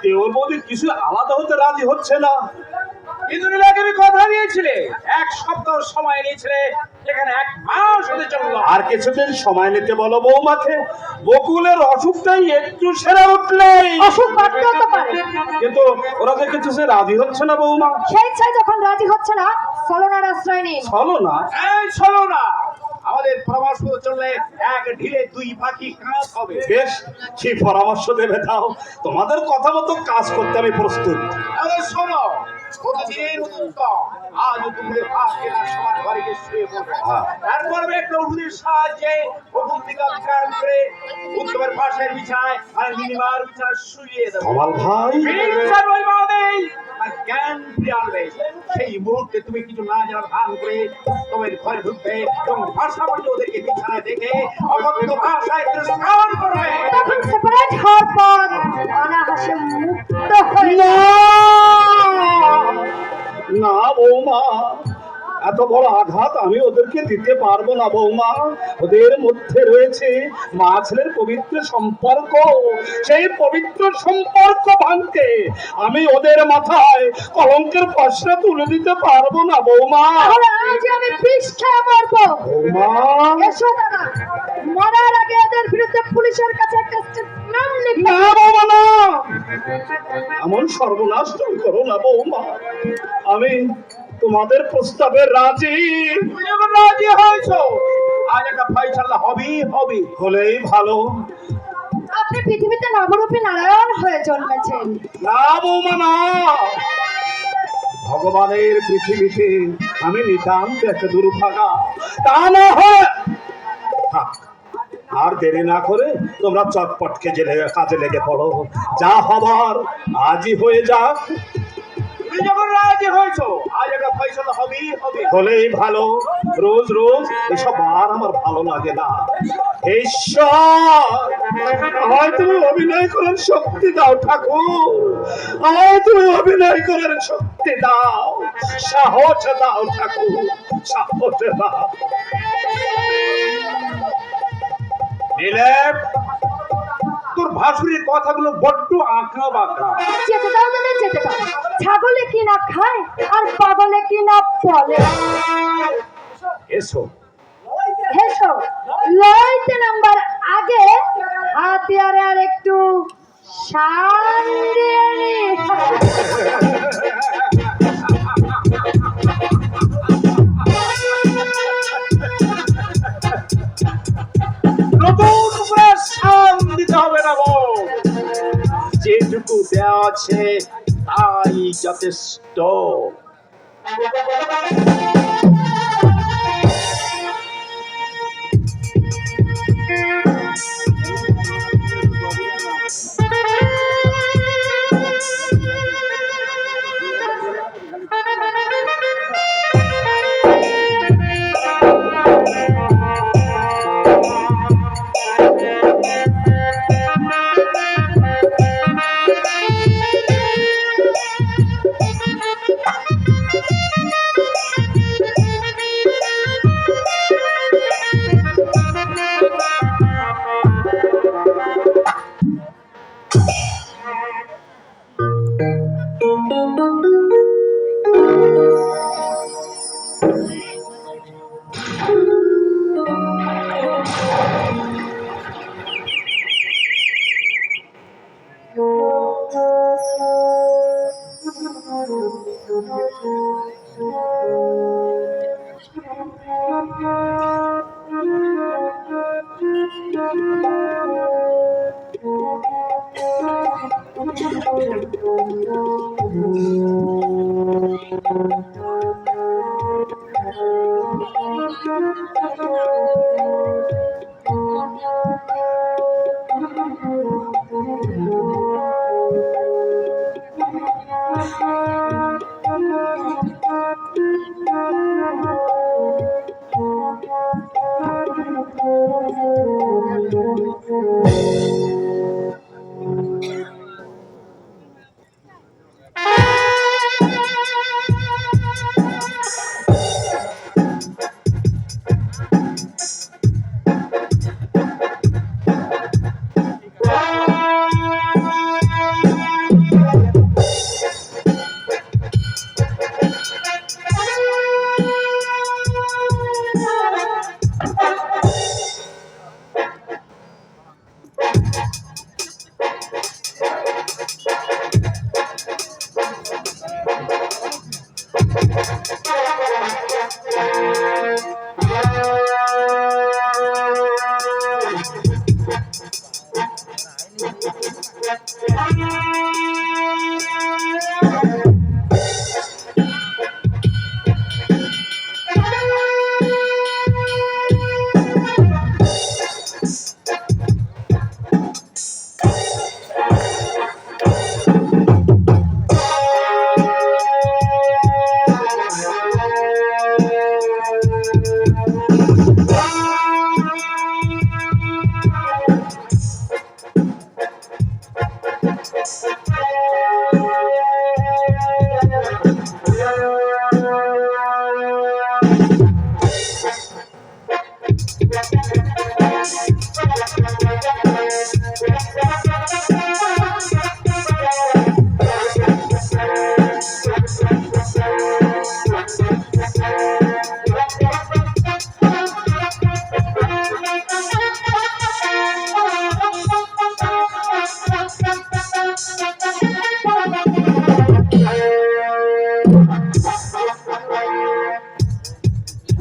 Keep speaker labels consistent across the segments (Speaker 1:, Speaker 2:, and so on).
Speaker 1: দেওর বৌদি কিছু আলাদা হতে রাজি হচ্ছে না।
Speaker 2: কিন্তু তুমি কথা দিয়েছিলে, 1 সপ্তাহ সময় নিয়েছিলে, এখানে 1 মাস হতে চললো।
Speaker 1: আর কিছুদিন সময় নিতে বলো বৌমাকে। বকুলের অসুখটাই একটু সেরে উঠলেই
Speaker 3: অসুখ বাড়তেও তো পারে।
Speaker 1: কিন্তু ওরা যে কিছু সে রাজি হচ্ছে না বৌমা।
Speaker 3: সেই ইচ্ছায় যখন রাজি হচ্ছে না, ছলনার আশ্রয় নিন।
Speaker 1: চলো না,
Speaker 2: এই চলো না, আমাদের পরামর্শ চললে 1 ঢিলে 2 পাখি কাজ হবে।
Speaker 1: বেশ, কি পরামর্শ দেবে দাও, তোমাদের কথা মতো কাজ করতে আমি প্রস্তুত।
Speaker 2: তাহলে শোনো, প্রতিদিন উত্তম আজ দুপুরে ভাত কেনার সময় বাড়িতে শুয়ে পড়বে। তারপর আমি একটা ওষুধের সাহায্যে ওষুধ থেকে আবিষ্কার করে উত্তমের পাশের বিছায় আর নিনিমার বিছায় শুয়ে দেবো।
Speaker 1: কামাল ভাই,
Speaker 2: বিচার ওই মাওদেই আর জ্ঞান ফিরে আনবে। সেই মুহূর্তে তুমি কিছু না জানার ভান করে তোমার ঘরে ঢুকবে এবং ভাষা বলে ওদেরকে বিছানায় দেখে অবদ্ধ ভাষায় তিরস্কার করবে।
Speaker 3: তখন সেপারেট হওয়ার পর অনায়াসে মুক্ত হয়ে
Speaker 1: না না বৌমা, এত বড় আঘাত আমি ওদেরকে দিতে পারবো না বৌমা। ওদের মধ্যে রয়েছে মা ছেলের পবিত্র সম্পর্ক। সেই পবিত্র সম্পর্ক ভাঙতে আমি ওদের মাথায় কলঙ্কের পয়সা তুলে দিতে পারবো না বৌমা।
Speaker 3: তাহলে আজ আমি বিষ খেয়ে মরবো।
Speaker 1: বৌমা,
Speaker 3: এসো দাদা, মরার আগে এদের বিরুদ্ধে পুলিশের কাছে একটা স্টেটমেন্ট লিখে
Speaker 1: না বৌমা না, এমন সর্বনাশ তুমি করো না বৌমা। আমি তোমাদের প্রস্তাবে রাজি।
Speaker 2: তুমি যখন রাজি হয়েছো, আজ একটা ফয়সালা হবেই হবে।
Speaker 1: হলেই ভালো।
Speaker 3: আপনি পৃথিবীতে নবরূপী নারায়ণ হয়ে জন্মেছেন।
Speaker 1: না বৌমা না, ভগবানের পৃথিবীতে আমি নিতান্ত একটা দুর্ভাগা। তা না হয় থাক, আর দেরি না করে তোমরা চটপট কাজে লেগে পড়ো। যা হবার আজই হয়ে যাক।
Speaker 2: তুমি যখন রাজি হয়েছো, আজ একটা ফয়সালা হবেই হবে।
Speaker 1: হলেই ভালো। রোজ রোজ এসব আর আমার ভালো লাগে না। ঈশ্বর, আমায় তুমি অভিনয় করার শক্তি দাও ঠাকুর, আমায় তুমি অভিনয় করার শক্তি দাও, সাহস দাও ঠাকুর, সাহস দাও।
Speaker 2: নীলেপ, তোর ভাসুরের কথাগুলো বড্ড আঁকা বাঁকা।
Speaker 3: যেতে দাও দাদা, যেতে দাও। ছাগলে কি না খায় আর পাগলে কি না বলে।
Speaker 1: এসো
Speaker 3: হেসো, লইতে নাম্বার আগে হাতিয়ারে আর একটু শান দিয়ে নি।
Speaker 2: নতুন করে সাল দিতে হবে না বউ, যেটুকু দেওয়া আছে তাই যথেষ্ট।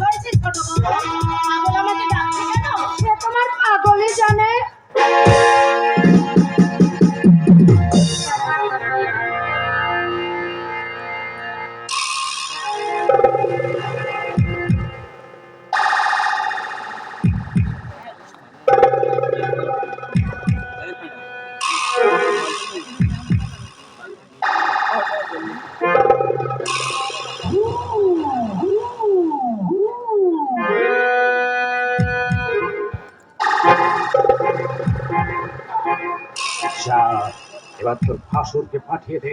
Speaker 3: হয়েছে ছোট বৌমা, পাগল আমাকে ডাকছে কেন? সে তোমার পাগলই জানে।
Speaker 1: যা, এবার তোর ভাসুরকে পাঠিয়ে দে।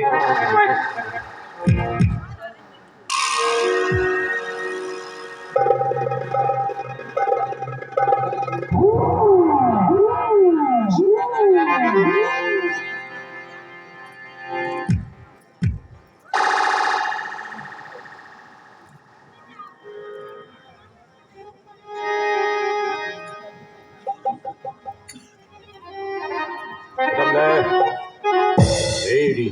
Speaker 1: Ready.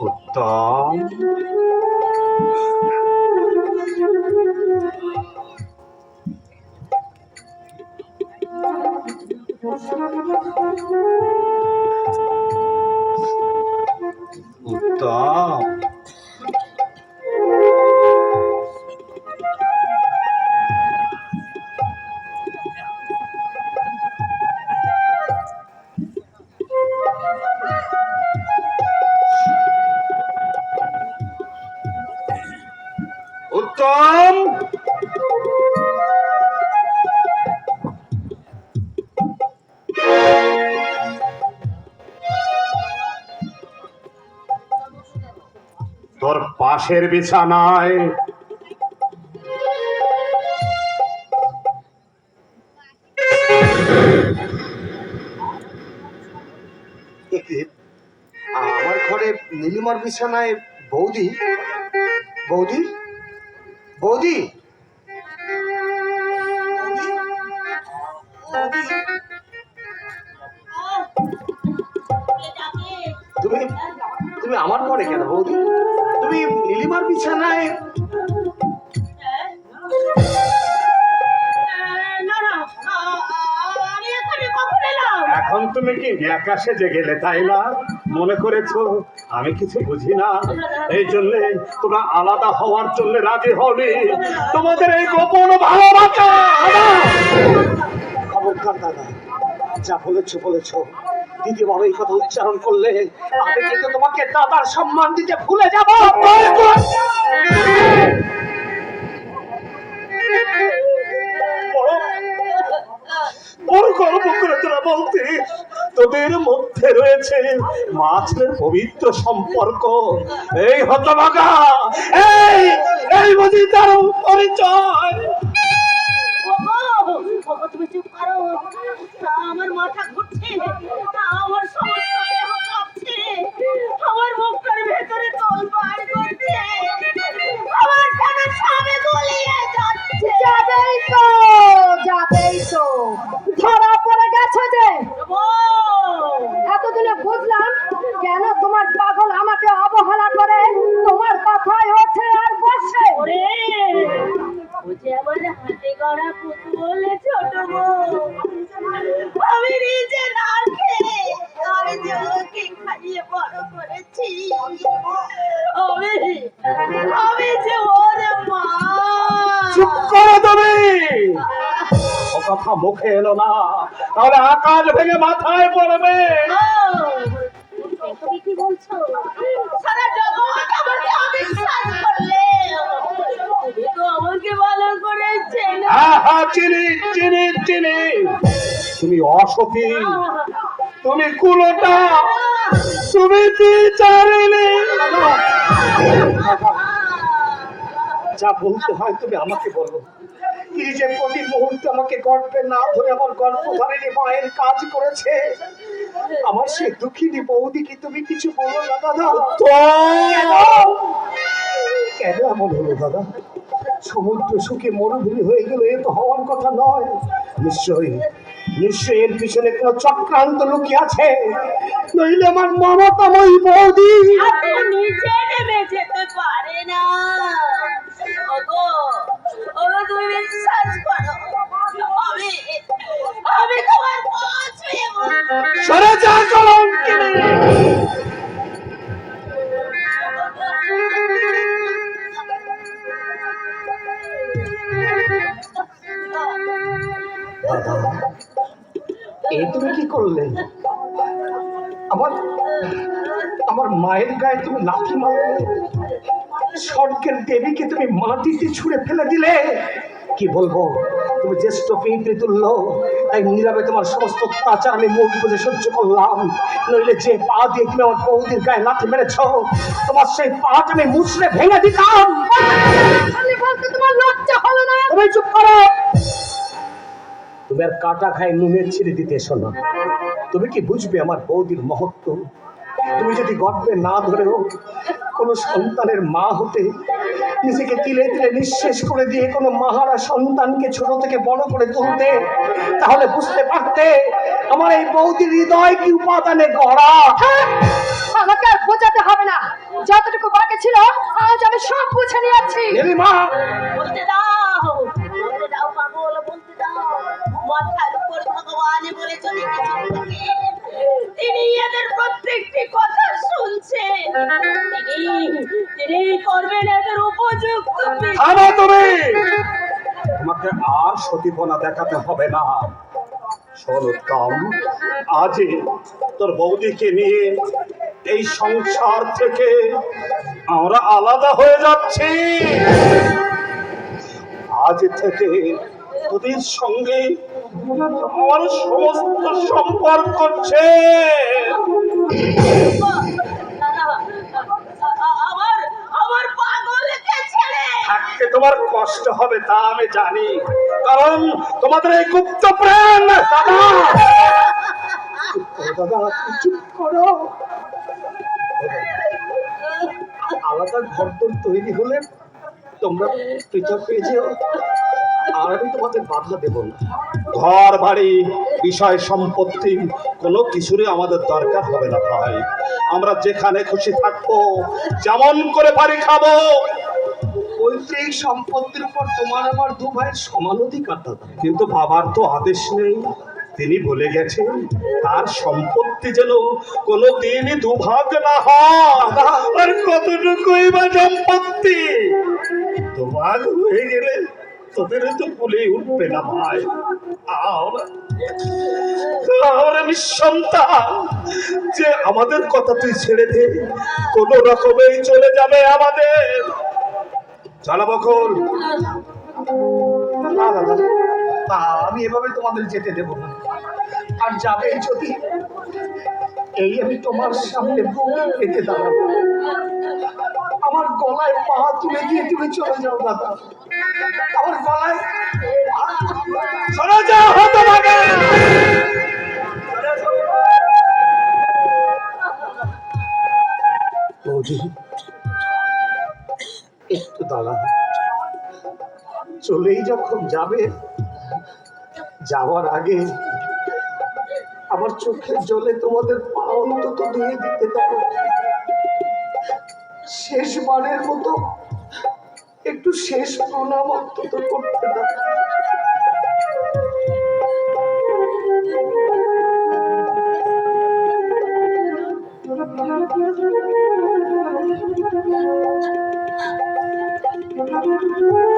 Speaker 1: উত্তম, উত্তম, উত্তম, তোর পাশের বিছানায়
Speaker 4: আমার ঘরে নীলিমার বিছানায় বৌদি বৌদি বৌদি তুমি তুমি আমার ঘরে কেন বৌদি? তুমি নীলিমার বিছানায়?
Speaker 1: এখন তুমি কি একা সেজে গেলে তাই না? মনে করেছো আমি কিছু বুঝি না, এই জন্য তোমরা আলাদা হওয়ার জন্য রাজি হলে? তোমাদের এই গোপন ভালোবাসা।
Speaker 4: খবরদার দাদা, যা বলেছো বলেছো, দ্বিতীয়বার এই কথা উচ্চারণ করলে আমি কিন্তু তোমাকে দাদার সম্মান দিতে ভুলে যাব।
Speaker 1: বড় গর্ব করে তোরা বলতে তোদের মধ্যে রয়েছে মাছের পবিত্র সম্পর্ক। এই হতভাগা, এই এই বুঝি তার পরিচয়।
Speaker 3: তুমি চুপ করো, আমার মাথা ঘুরছে, আমার সমস্ত দেহ কাঁপছে, আমার মুখটার ভেতরে তোলপাড় আমি যে ওর মা।
Speaker 1: চুপ করো তুমি, ও কথা মুখে এলো না, তাহলে আকাশ ভেঙে মাথায় পড়বে।
Speaker 3: তুমি কি বলছো? সারা জগৎ আমাকে অবিশ্বাস করলে, তুমি তো আমাকে ভালো করে চেনো।
Speaker 1: হ্যাঁ হ্যাঁ, চিনি চিনি চিনি। তুমি অসতী, তুমি কুলোটা, তুমি বিচারিণী। যা বলতে হয় তুমি আমাকে বলো। কি যে প্রতি মুহূর্তে আমাকে গর্বে না ধরে আমার গর্ভধারিণী মায়ের কাজ করেছে, আমার সে দুঃখিনী বৌদি কি তুমি কিছু বলো না দাদা? কেন এমন হলো দাদা? সমুদ্র শুকে মরুভূমি হয়ে গেল, এ তো হওয়ার কথা নয়। নিশ্চয়ই নিশ্চয়ই এর পিছনে কোনো চক্রান্ত লুকিয়ে আছে, নইলে আমার মমতাময়ী বৌদি
Speaker 3: এত নিচে নেমে যেতে পারে না। ওগো, ওগো তুমি বিশ্বাস করো, আমি আমি তোমার পা ছুঁয়ে বলবো,
Speaker 1: সরে যা কলঙ্কিনী। দাদা, এ তুমি কি করলে? আমার আমার মায়ের গায়ে তুমি লাথি মারলে, স্বর্গের দেবীকে তুমি মাটিতে ছুঁড়ে ফেলে দিলে। কি বলবো, তুমি জ্যেষ্ঠ পিতৃ তুল্য, তাই নীরবে তোমার সমস্ত অত্যাচার আমি মুখ বুঝে সহ্য করলাম। নইলে যে পা দিয়ে তুমি আমার বৌদির গায়ে লাথি মেরেছ, তোমার সেই পাটা আমি মুছড়ে ভেঙে দিতাম।
Speaker 3: আমি বলতে তোমার লজ্জা হলো না?
Speaker 1: তুমি চুপ করো। তুমি আর কাটা খায় নুনের ছিঁড়ে দিতে এসো না। তুমি কি বুঝবে আমার বৌদির মহত্ব? তুমি যদি গর্বে না ধরেও কোনো সন্তানের মা হতে, নিজেকে তিলে তিলে নিঃশেষ করে দিয়ে কোনো মাহারা সন্তানকে ছোট থেকে বড় করে তুলতে, তাহলে বুঝতে পারতে আমার এই বৌদির হৃদয় কি উপাদানে গড়া।
Speaker 3: আমাকে আর বোঝাতে হবে না, যতটুকু বাকি ছিল আজ আমি সব বুঝে নিয়েছি।
Speaker 1: মা,
Speaker 3: বলতে দাও পাগল, বলতে দাও। মাথার উপর ভগবান বলে চলে গেছেন, তিনি এদের প্রত্যেকটি কথা শুনছেন, তিনি করবেন এদের উপযুক্ত বিচার।
Speaker 1: থামো তুমি। তোমাকে আর সতীপনা দেখাতে হবে না। শোন উত্তম, আজই তোর বৌদিকে নিয়ে এই সংসার থেকে আমরা আলাদা হয়ে যাচ্ছি। আজ থেকে তোদের সঙ্গে আমার সমস্ত সম্পর্ক
Speaker 3: আমার আমার পাগলকে ছেড়ে
Speaker 1: থাকতে তোমার কষ্ট হবে তা আমি জানি, কারণ তোমাদের এই গুপ্ত প্রেম। দাদা, দাদা চুপ করো। আলাদা ঘর তৈরি হলে তোমরা পৃথক হয়ে যেও, আর আমি তোমাদের বাধা দেব না। ঘর বাড়ি বিষয় সম্পত্তি কোনো কিছুরই আমাদের দরকার হবে না ভাই। আমরা যেখানে খুশি থাকবো, যেমন করে পারি খাবো। পৈতৃক সম্পত্তির উপর তোমার আমার দু ভাইয়ের সমান অধিকার দাদা। কিন্তু বাবার তো আদেশ নেই, তিনি বলে গেছেন তার সম্পত্তি যেন কোনো দিনই দুভাগ না হয়। আর কতটুকুই বা সম্পত্তি দুভাগ হয়ে গেলে তোদের তো ভুলে উঠবে না ভাই। আমরা নিঃসন্তান, যে আমাদের কথা তুই ছেড়ে দে, কোন রকমেই চলে যাবে আমাদের। চলো বকুল। না দাদা, তা আমি এভাবে তোমাদের যেতে দেব না। আর যাবে যদি, এই আমি তোমার সামনে বুক পেতে দাঁড়াবো, আমার গলায় পা তুলে দিয়ে তুমি চলে যাও দাদা। আমার গলায় চলে যাও হতভাগা। বৌদি, একটু দাঁড়া। চলেই যখন যাবে, যাওয়ার আগে আমার চোখের জলে তোমাদের পা অন্তত ধুয়ে দিতে দাও। শেষবারের মতো একটু শেষ প্রণাম অন্তত করতে দাও।
Speaker 3: ও